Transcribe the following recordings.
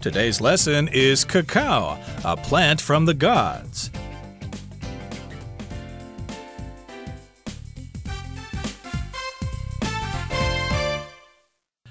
Today's lesson is cacao, a plant from the gods.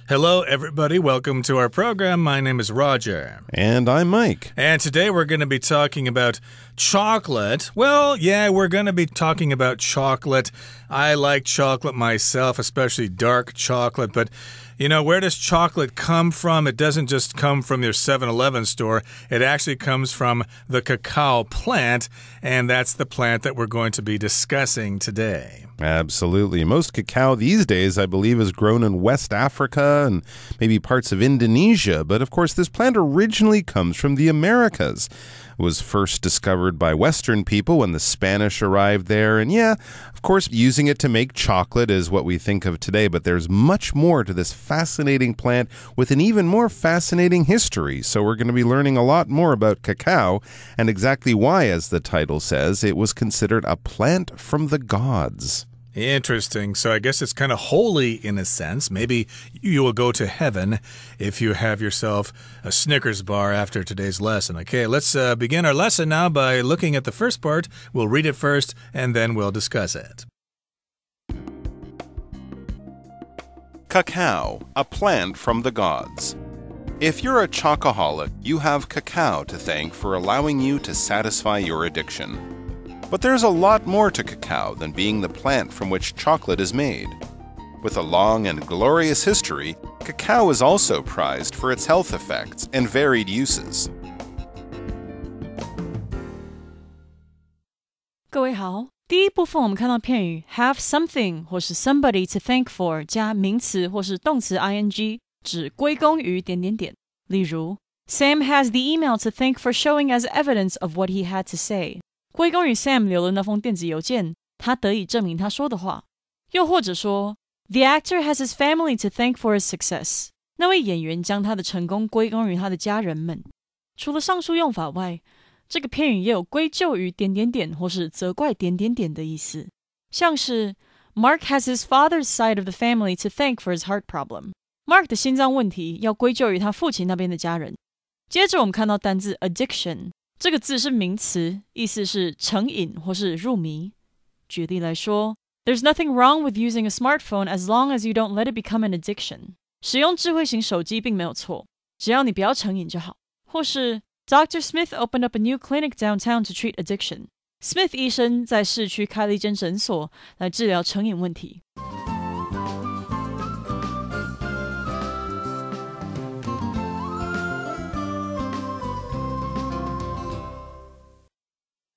Hello, everybody. Welcome to our program. My name is Roger. And I'm Mike. And today we're going to be talking about chocolate. Well, yeah, we're going to be talking about chocolate. I like chocolate myself, especially dark chocolate, but you know, where does chocolate come from? It doesn't just come from your 7-Eleven store. It actually comes from the cacao plant, and that's the plant that we're going to be discussing today. Absolutely. Most cacao these days, I believe, is grown in West Africa and maybe parts of Indonesia. But of course, this plant originally comes from the Americas. It was first discovered by Western people when the Spanish arrived there. And yeah, of course, using it to make chocolate is what we think of today. But there's much more to this fascinating plant with an even more fascinating history. So we're going to be learning a lot more about cacao and exactly why, as the title says, it was considered a plant from the gods. Interesting. So I guess it's kind of holy in a sense. Maybe you will go to heaven if you have yourself a Snickers bar after today's lesson. Okay, let's begin our lesson now by looking at the first part. We'll read it first, and then we'll discuss it. Cacao, a plant from the gods. If you're a chocoholic, you have cacao to thank for allowing you to satisfy your addiction. But there's a lot more to cacao than being the plant from which chocolate is made. With a long and glorious history, cacao is also prized for its health effects and varied uses. 各位好，第一部分我们看到片语 have something 或是 somebody to thank for 加名词或是动词 ing 指归功于点点点。例如 Sam has the email to thank for showing as evidence of what he had to say. 归功于 Sam 留了那封电子邮件，他得以证明他说的话。又或者说 The actor has his family to thank for his success. 那位演员将他的成功归功于他的家人们。除了上述用法外，这个片语也有归咎于点点点或是责怪点点点的意思。像是 Mark has his father's side of the family to thank for his heart problem. Mark 的心脏问题要归咎于他父亲那边的家人。接着我们看到单字 addiction。这个字是名词，意思是成瘾或是入迷。举例来说 There's nothing wrong with using a smartphone as long as you don't let it become an addiction. 使用智慧型手机并没有错，只要你不要成瘾就好。或是 Dr. Smith opened up a new clinic downtown to treat addiction. Smith 医生在市区开了一间诊所来治疗成瘾问题。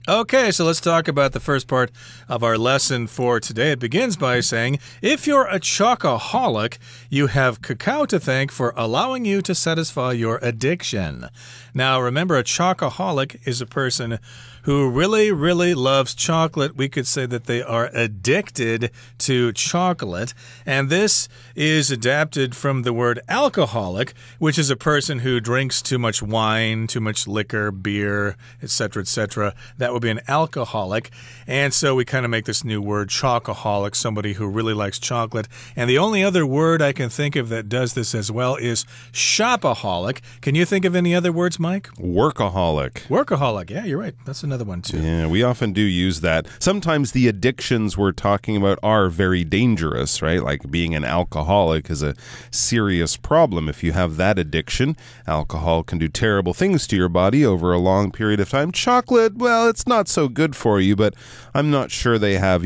Okay, so let's talk about the first part of our lesson for today. It begins by saying, if you're a chocoholic, you have cacao to thank for allowing you to satisfy your addiction. Now, remember, a chocoholic is a person who really, really loves chocolate. We could say that they are addicted to chocolate. And this is adapted from the word alcoholic, which is a person who drinks too much wine, too much liquor, beer, etc., etc. That would be an alcoholic. And so we kind of make this new word, chocoholic, somebody who really likes chocolate. And the only other word I can think of that does this as well is shopaholic. Can you think of any other words, Mike? Workaholic. Workaholic. Yeah, you're right. That's another one too. Yeah, we often do use that. Sometimes the addictions we're talking about are very dangerous, right? Like being an alcoholic is a serious problem. If you have that addiction, alcohol can do terrible things to your body over a long period of time. Chocolate, well, it's not so good for you, but I'm not sure they have,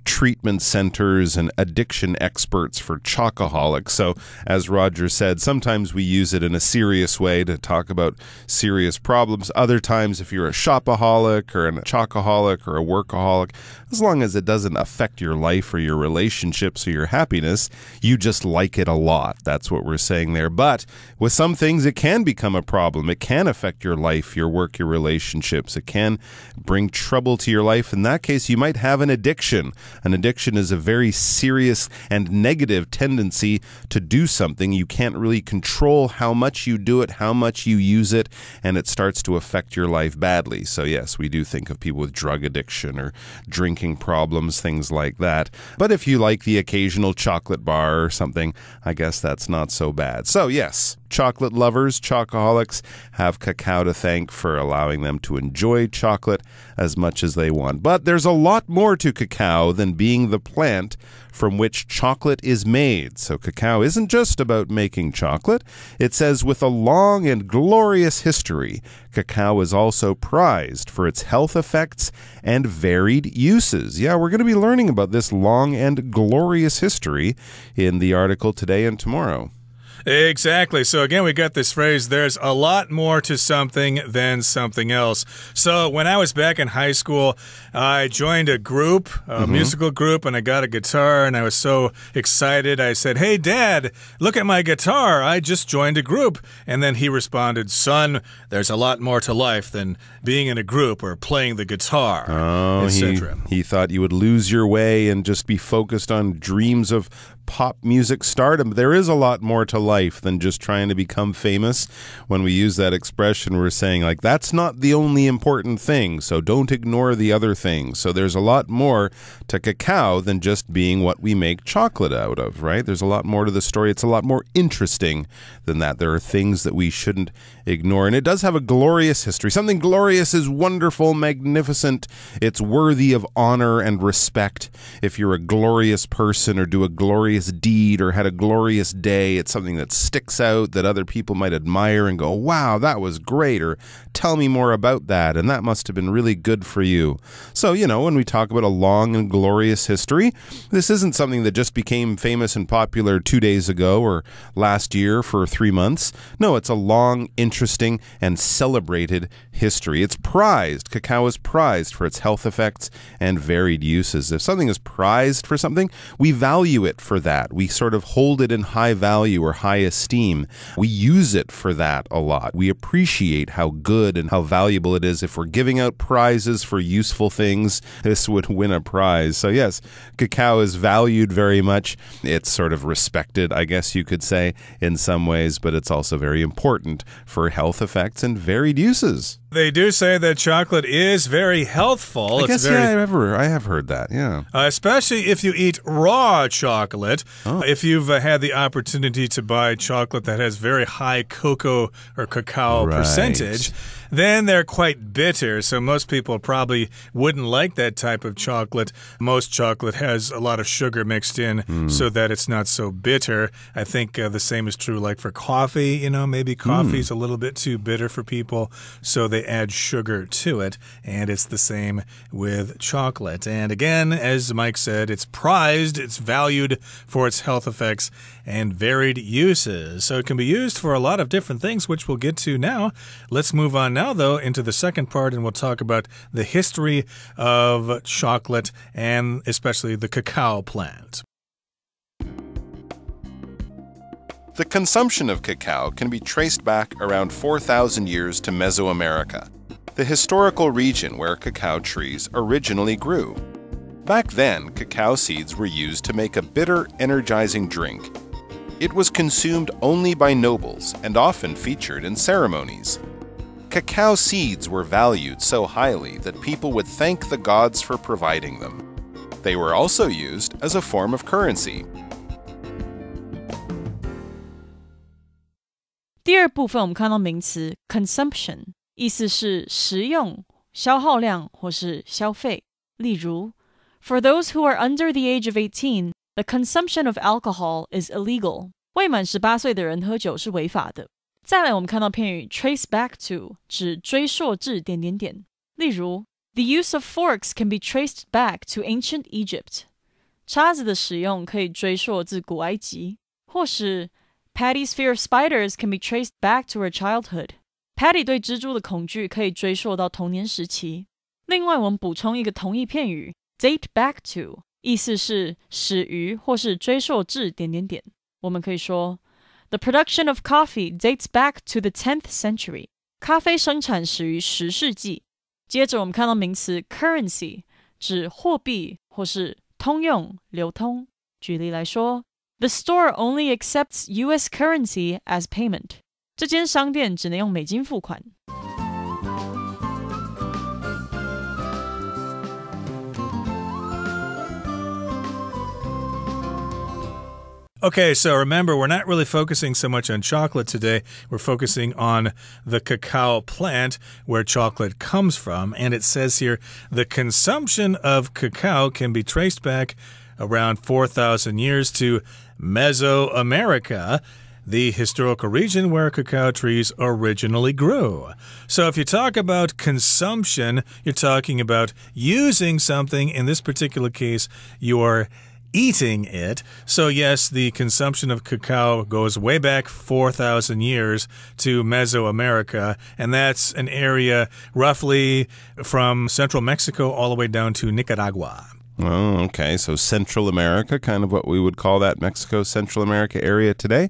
treatment centers and addiction experts for chocoholics. So, as Roger said, sometimes we use it in a serious way to talk about serious problems. Other times, if you're a shopaholic or a chocoholic or a workaholic, as long as it doesn't affect your life or your relationships or your happiness, you just like it a lot. That's what we're saying there. But with some things, it can become a problem. It can affect your life, your work, your relationships. It can bring trouble to your life. In that case, you might have an addiction. An addiction is a very serious and negative tendency to do something. You can't really control how much you do it, how much you use it, and it starts to affect your life badly. So yes, we do think of people with drug addiction or drinking problems, things like that. But if you like the occasional chocolate bar or something, I guess that's not so bad. So yes, chocolate lovers, chocoholics, have Cacao to thank for allowing them to enjoy chocolate as much as they want. But there's a lot more to cacao than being the plant from which chocolate is made. So cacao isn't just about making chocolate. It says with a long and glorious history, cacao is also prized for its health effects and varied uses. Yeah, we're going to be learning about this long and glorious history in the article today and tomorrow. Exactly. So again, we got this phrase, there's a lot more to something than something else. So when I was back in high school, I joined a group, a musical group, and I got a guitar, and I was so excited. I said, hey, Dad, look at my guitar. I just joined a group. And then he responded, son, there's a lot more to life than being in a group or playing the guitar, etc. He thought you would lose your way and just be focused on dreams of pop music stardom. There is a lot more to life than just trying to become famous. When we use that expression, we're saying, like, that's not the only important thing, so don't ignore the other things. So there's a lot more to cacao than just being what we make chocolate out of, right? There's a lot more to the story. It's a lot more interesting than that. There are things that we shouldn't ignore. And it does have a glorious history. Something glorious is wonderful, magnificent. It's worthy of honor and respect. If you're a glorious person or do a glorious deed or had a glorious day, it's something that sticks out that other people might admire and go, wow, that was great, or tell me more about that, and that must have been really good for you. So, you know, when we talk about a long and glorious history, this isn't something that just became famous and popular 2 days ago or last year for 3 months. No, it's a long, interesting, and celebrated history. It's prized. Cacao is prized for its health effects and varied uses. If something is prized for something, we value it for that. We sort of hold it in high value or high esteem. We use it for that a lot. We appreciate how good and how valuable it is. If we're giving out prizes for useful things, this would win a prize. So yes, cacao is valued very much. It's sort of respected, I guess you could say, in some ways, but it's also very important for health effects and varied uses. They do say that chocolate is very healthful. I guess, I have heard that, yeah. Especially if you eat raw chocolate. Oh. If you've had the opportunity to buy chocolate that has very high cocoa or cacao percentage, then they're quite bitter. So most people probably wouldn't like that type of chocolate. Most chocolate has a lot of sugar mixed in so that it's not so bitter. I think the same is true like for coffee. You know, maybe coffee is a little bit too bitter for people, so they add sugar to it. And it's the same with chocolate. And again, as Mike said, it's prized, it's valued for its health effects and varied uses. So it can be used for a lot of different things, which we'll get to now. Let's move on now, though, into the second part, and we'll talk about the history of chocolate and especially the cacao plant. The consumption of cacao can be traced back around 4,000 years to Mesoamerica, the historical region where cacao trees originally grew. Back then, cacao seeds were used to make a bitter, energizing drink. It was consumed only by nobles and often featured in ceremonies. Cacao seeds were valued so highly that people would thank the gods for providing them. They were also used as a form of currency. 第二部分我们看到名词 consumption， 意思是食用、消耗量或是消费。例如 For those who are under the age of 18, the consumption of alcohol is illegal. 未满18岁的人喝酒是违法的。再来我们看到片语 trace back to， 指追溯至……例如 The use of forks can be traced back to ancient Egypt. 叉子的使用可以追溯至古埃及。或是 Patty's fear of spiders can be traced back to her childhood. Patty 对蜘蛛的恐惧可以追溯到童年时期。另外我们补充一个同义片语 date back to， 意思是始于或是追溯至……我们可以说 The production of coffee dates back to the 10th century. 咖啡生产始于10世纪。接着我们看到名词 currency， 指货币或是通用、流通。举例来说 The store only accepts US currency as payment. 这间商店只能用美金付款。Okay, so remember, we're not really focusing so much on chocolate today. We're focusing on the cacao plant where chocolate comes from. And it says here, the consumption of cacao can be traced back around 4,000 years to Mesoamerica, the historical region where cacao trees originally grew. So if you talk about consumption, you're talking about using something. In this particular case, you're eating it. So yes, the consumption of cacao goes way back 4,000 years to Mesoamerica, and that's an area roughly from central Mexico all the way down to Nicaragua. Oh, okay. So Central America, kind of what we would call that Mexico, Central America area today.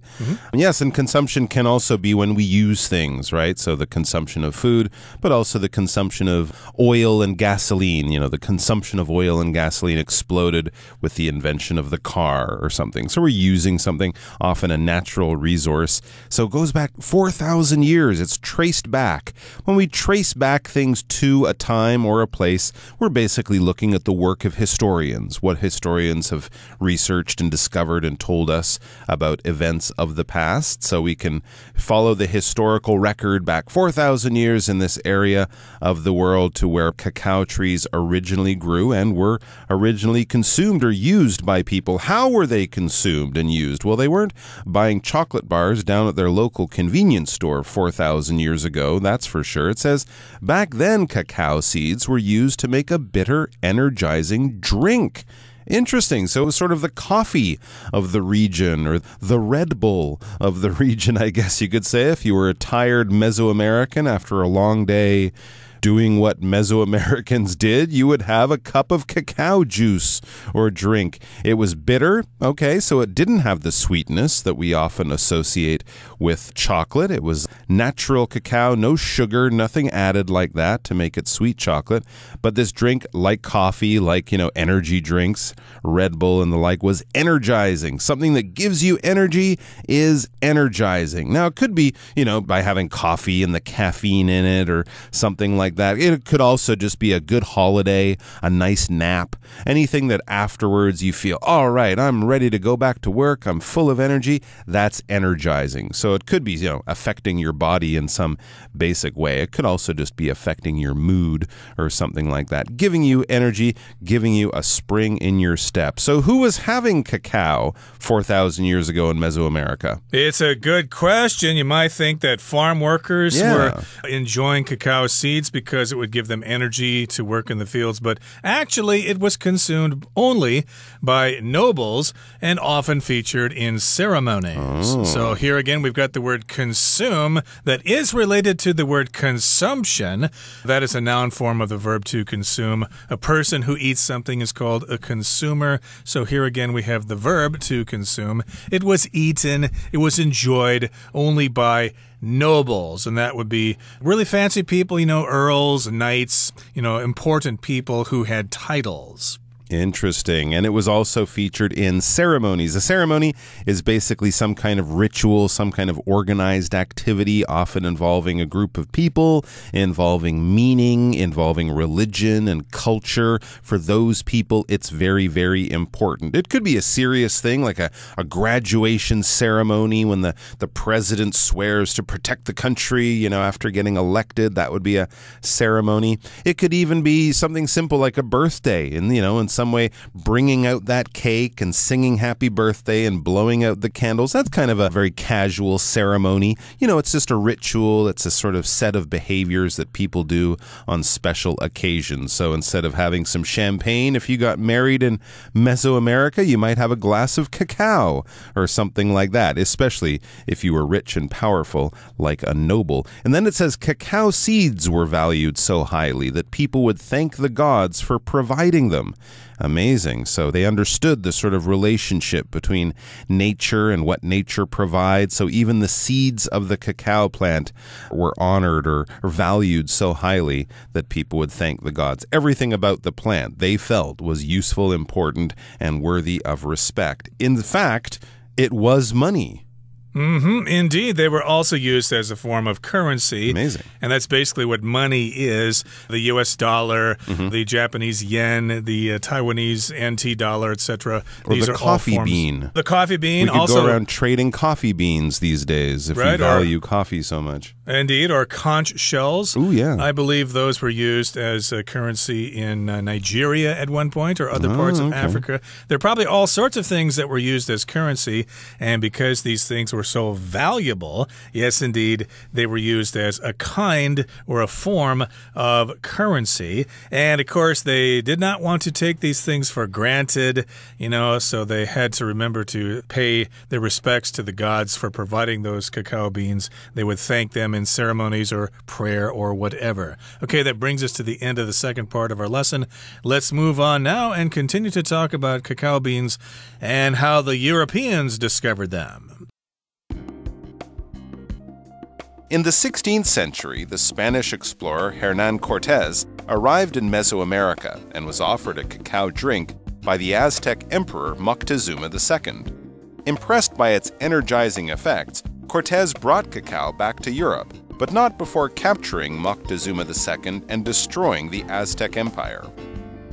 Yes, and consumption can also be when we use things, right? So the consumption of food, but also the consumption of oil and gasoline. You know, the consumption of oil and gasoline exploded with the invention of the car or something. So we're using something, often a natural resource. So it goes back 4,000 years. It's traced back. When we trace back things to a time or a place, we're basically looking at the work of historians, what historians have researched and discovered and told us about events of the past. So we can follow the historical record back 4,000 years in this area of the world to where cacao trees originally grew and were originally consumed or used by people. How were they consumed and used? Well, they weren't buying chocolate bars down at their local convenience store 4,000 years ago, that's for sure. It says, back then cacao seeds were used to make a bitter, energizing drink. Interesting. So it was sort of the coffee of the region, or the Red Bull of the region, I guess you could say, if you were a tired Mesoamerican after a long day doing what Mesoamericans did, you would have a cup of cacao juice or drink. It was bitter, okay, so it didn't have the sweetness that we often associate with chocolate. It was natural cacao, no sugar, nothing added like that to make it sweet chocolate. But this drink, like coffee, like, energy drinks, Red Bull and the like, was energizing. Something that gives you energy is energizing. Now, it could be, by having coffee and the caffeine in it or something like that. It could also just be a good holiday, a nice nap, anything that afterwards you feel, all right, I'm ready to go back to work, I'm full of energy. That's energizing. So it could be, affecting your body in some basic way. It could also just be affecting your mood or something like that, giving you energy, giving you a spring in your step. So who was having cacao 4,000 years ago in Mesoamerica? It's a good question. You might think that farm workers were enjoying cacao seeds because it would give them energy to work in the fields, but actually it was consumed only by nobles and often featured in ceremonies. So here again we've got the word consume that is related to the word consumption. That is a noun form of the verb to consume. A person who eats something is called a consumer. So here again we have the verb to consume. It was eaten, it was enjoyed only by nobles, and that would be really fancy people, earls, knights, important people who had titles. Interesting. And it was also featured in ceremonies. A ceremony is basically some kind of ritual, some kind of organized activity, often involving a group of people, involving meaning, involving religion and culture. For those people, it's very, very important. It could be a serious thing, like a graduation ceremony when the president swears to protect the country, after getting elected. That would be a ceremony. It could even be something simple like a birthday, and, in some way bringing out that cake and singing happy birthday and blowing out the candles. That's kind of a very casual ceremony. It's just a ritual. It's a sort of set of behaviors that people do on special occasions. So instead of having some champagne, if you got married in Mesoamerica, you might have a glass of cacao or something like that, especially if you were rich and powerful like a noble. And then it says cacao seeds were valued so highly that people would thank the gods for providing them. Amazing. So they understood the sort of relationship between nature and what nature provides. So even the seeds of the cacao plant were honored or valued so highly that people would thank the gods. Everything about the plant they felt was useful, important, and worthy of respect. In fact, it was money. Indeed, they were also used as a form of currency. Amazing. And that's basically what money is. The U.S. dollar, the Japanese yen, the Taiwanese NT dollar, etc. These are coffee bean. The coffee bean. We could also go around trading coffee beans these days if we value coffee so much. Indeed, or conch shells. Ooh, yeah. I believe those were used as a currency in Nigeria at one point or other parts of Africa. There are probably all sorts of things that were used as currency, and because these things were so valuable, yes, indeed, they were used as a kind or a form of currency. And, of course, they did not want to take these things for granted, so they had to remember to pay their respects to the gods for providing those cacao beans. They would thank them in ceremonies or prayer or whatever. Okay, that brings us to the end of the second part of our lesson. Let's move on now and continue to talk about cacao beans and how the Europeans discovered them. In the 16th century, the Spanish explorer Hernán Cortés arrived in Mesoamerica and was offered a cacao drink by the Aztec emperor Moctezuma II. Impressed by its energizing effects, Cortés brought cacao back to Europe, but not before capturing Moctezuma II and destroying the Aztec Empire.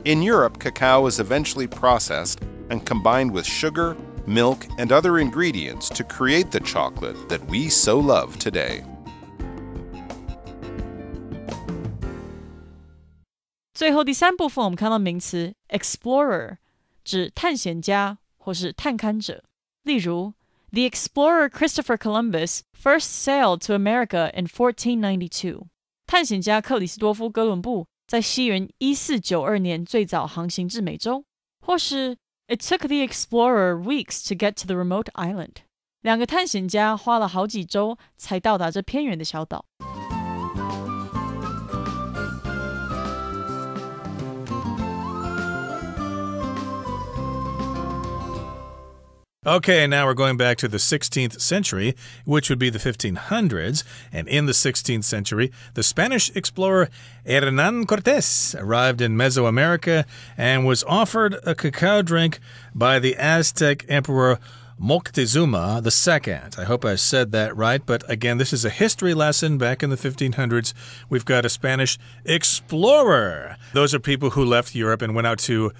In Europe, cacao was eventually processed and combined with sugar, milk, and other ingredients to create the chocolate that we so love today. 最后第三部分，我们看到名词 explorer， 指探险家或是探勘者。例如 The explorer Christopher Columbus first sailed to America in 1492. 探险家克里斯多夫哥伦布在西元1492年最早航行至美洲。或是 It took the explorer weeks to get to the remote island. 两个探险家花了好几周才到达这偏远的小岛。Okay, now we're going back to the 16th century, which would be the 1500s. And in the 16th century, the Spanish explorer Hernán Cortés arrived in Mesoamerica and was offered a cacao drink by the Aztec emperor Moctezuma II. I hope I said that right, but again, this is a history lesson back in the 1500s. We've got a Spanish explorer. Those are people who left Europe and went out to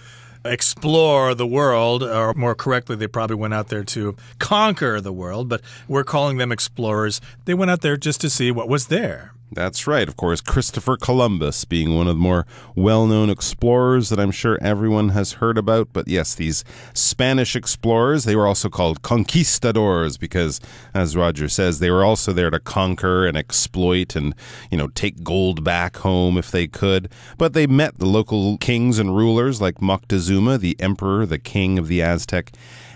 explore the world, or more correctly, they probably went out there to conquer the world, but we're calling them explorers. They went out there just to see what was there. That's right. Of course, Christopher Columbus being one of the more well-known explorers that I'm sure everyone has heard about. But yes, these Spanish explorers, they were also called conquistadors because, as Roger says, they were also there to conquer and exploit and, take gold back home if they could. But they met the local kings and rulers like Moctezuma, the emperor, the king of the Aztec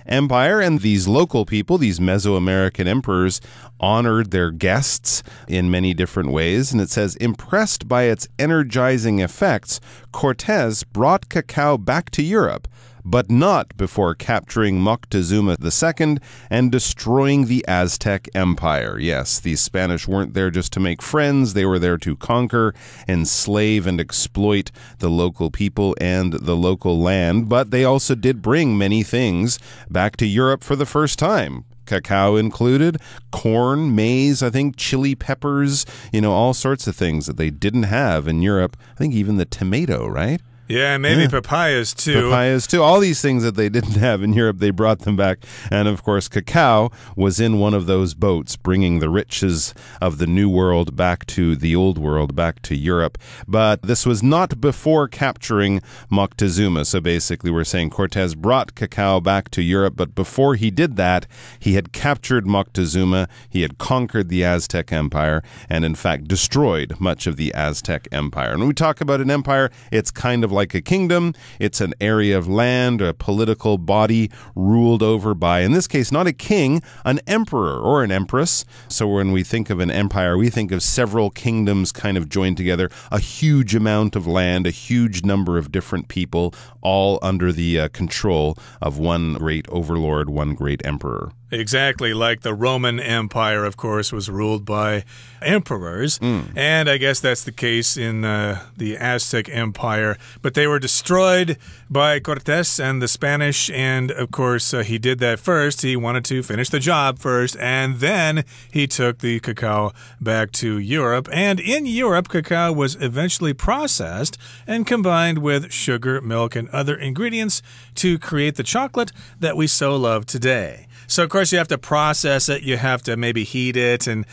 Empire, and these local people, these Mesoamerican emperors, honored their guests in many different ways. And it says, impressed by its energizing effects, Cortés brought cacao back to Europe, but not before capturing Moctezuma II and destroying the Aztec Empire. Yes, the Spanish weren't there just to make friends. They were there to conquer, enslave, and exploit the local people and the local land. But they also did bring many things back to Europe for the first time. Cacao included, corn, maize, I think chili peppers, all sorts of things that they didn't have in Europe. I think even the tomato, right? Yeah, maybe papayas too. Papayas too. All these things that they didn't have in Europe, they brought them back. And of course, cacao was in one of those boats, bringing the riches of the New World back to the Old World, back to Europe. But this was not before capturing Moctezuma. So basically, we're saying Cortés brought cacao back to Europe, but before he did that, he had captured Moctezuma, he had conquered the Aztec Empire, and in fact destroyed much of the Aztec Empire. And when we talk about an empire, it's kind of like a kingdom. It's an area of land, a political body ruled over by, in this case, not a king, an emperor or an empress. So when we think of an empire, we think of several kingdoms kind of joined together, a huge amount of land, a huge number of different people, all under the control of one great overlord, one great emperor. Exactly, like the Roman Empire, of course, was ruled by emperors. And I guess that's the case in the Aztec Empire. But they were destroyed by Cortés and the Spanish. And, of course, he did that first. He wanted to finish the job first. And then he took the cacao back to Europe. And in Europe, cacao was eventually processed and combined with sugar, milk, and other ingredients to create the chocolate that we so love today. So, of course, you have to process it. You have to maybe heat it and,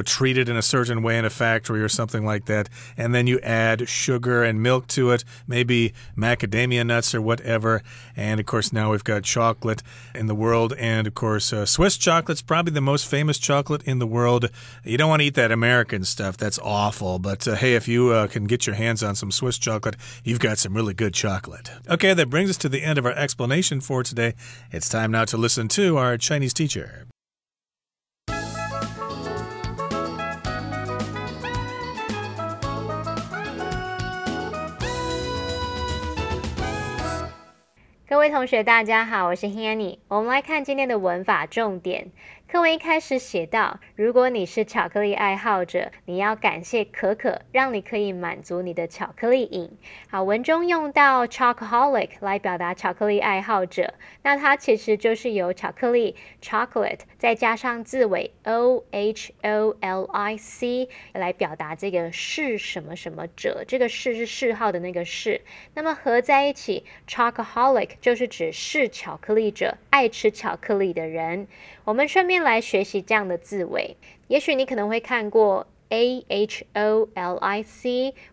treat it in a certain way in a factory or something like that. And then you add sugar and milk to it, maybe macadamia nuts or whatever. And, of course, now we've got chocolate in the world. And, of course, Swiss chocolate's probably the most famous chocolate in the world. You don't want to eat that American stuff. That's awful. But, hey, if you can get your hands on some Swiss chocolate, you've got some really good chocolate. Okay, that brings us to the end of our explanation for today. It's time now to listen to our Chinese teacher. 各位同学大家好，我是 Hanny。 我们来看今天的文法重点。课文一开始写到，如果你是巧克力爱好者，你要感谢可可，让你可以满足你的巧克力瘾。好，文中用到 chocoholic 来表达巧克力爱好者，那它其实就是由巧克力 chocolate 再加上字尾 oholic 来表达这个是什么什么者，这个是嗜好的那个是，那么合在一起 chocoholic 就是指是巧克力者，爱吃巧克力的人。我们顺便来学习这样的字尾，也许你可能会看过 aholic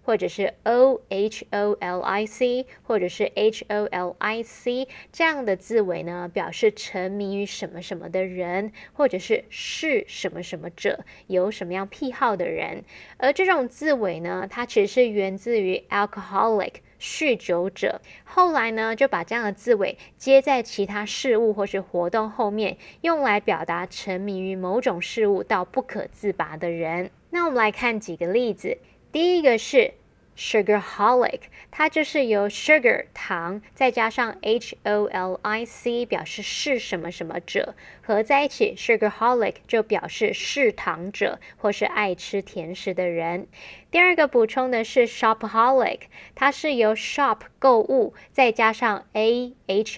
或者是 oholic 或者是 holic 这样的字尾呢，表示沉迷于什么什么的人，或者是什么什么者，有什么样癖好的人。而这种字尾呢，它其实是源自于 alcoholic酗酒者，后来呢就把这样的字尾接在其他事物或是活动后面，用来表达沉迷于某种事物到不可自拔的人。那我们来看几个例子。第一个是 sugarholic， 它就是由 sugar 糖再加上 holic 表示是什么什么者，合在一起 sugarholic 就表示是糖者或是爱吃甜食的人。第二个补充的是 shopaholic， 它是由 shop 购物再加上 aholic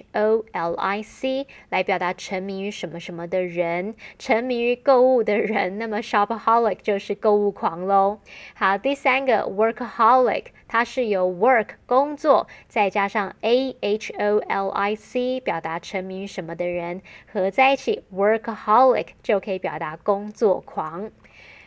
来表达沉迷于什么什么的人，沉迷于购物的人，那么 shopaholic 就是购物狂咯。好，第三个 workaholic， 它是由 work 工作再加上 aholic 表达沉迷于什么的人，合在一起 workaholic 就可以表达工作狂。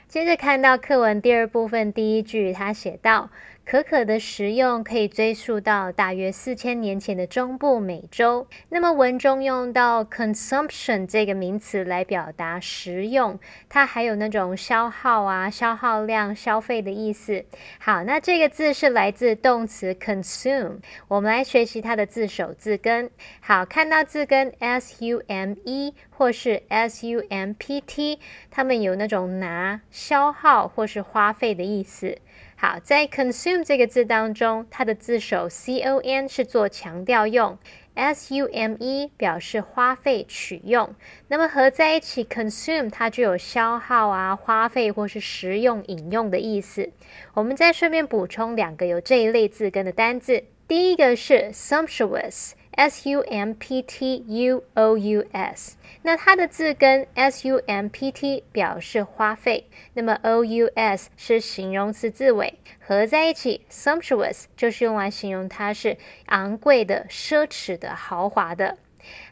接着看到课文第二部分第一句，它写到可可的食用可以追溯到大约4000年前的中部美洲。那么文中用到 consumption 这个名词来表达食用，它还有那种消耗啊、消耗量、消费的意思。好，那这个字是来自动词 consume， 我们来学习它的字首字根。好，看到字根 sume 或是 sumpt， 它们有那种拿、消耗或是花费的意思。好，在 consume 这个字当中，它的字首 con 是做强调用， sume 表示花费取用，那么合在一起 consume 它就有消耗啊、花费或是食用、饮用的意思。我们再顺便补充两个有这一类字根的单字，第一个是 sumptuous， sumptuous， 那它的字根 sumpt 表示花费，那么 ous 是形容词字尾，合在一起 sumptuous 就是用来形容它是昂贵的、奢侈的、豪华的。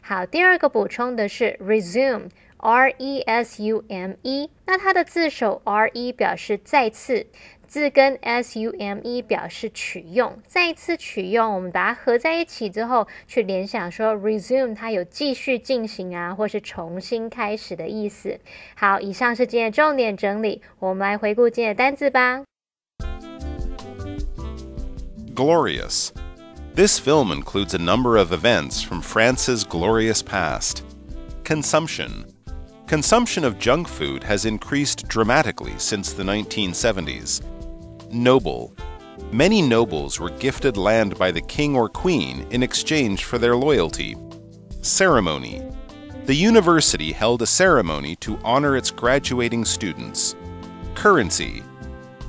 好，第二个补充的是 resume， resume， 那它的字首 re 表示再次，字根 sume 表示取用，再一次取用，我们把它合在一起之后，去联想说 resume 它有继续进行啊，或是重新开始的意思。好，以上是今天的重点整理，我们来回顾今天的单字吧。Glorious. This film includes a number of events from France's glorious past. Consumption. Consumption of junk food has increased dramatically since the 1970s. Noble. Many nobles were gifted land by the king or queen in exchange for their loyalty. Ceremony. The university held a ceremony to honor its graduating students. Currency.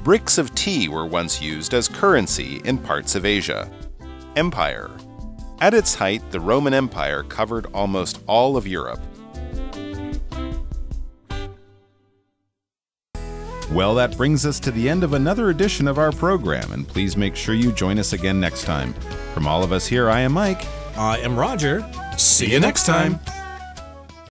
Bricks of tea were once used as currency in parts of Asia. Empire. At its height, the Roman Empire covered almost all of Europe. Well, that brings us to the end of another edition of our program, and please make sure you join us again next time. From all of us here, I am Mike. I am Roger. See you next time.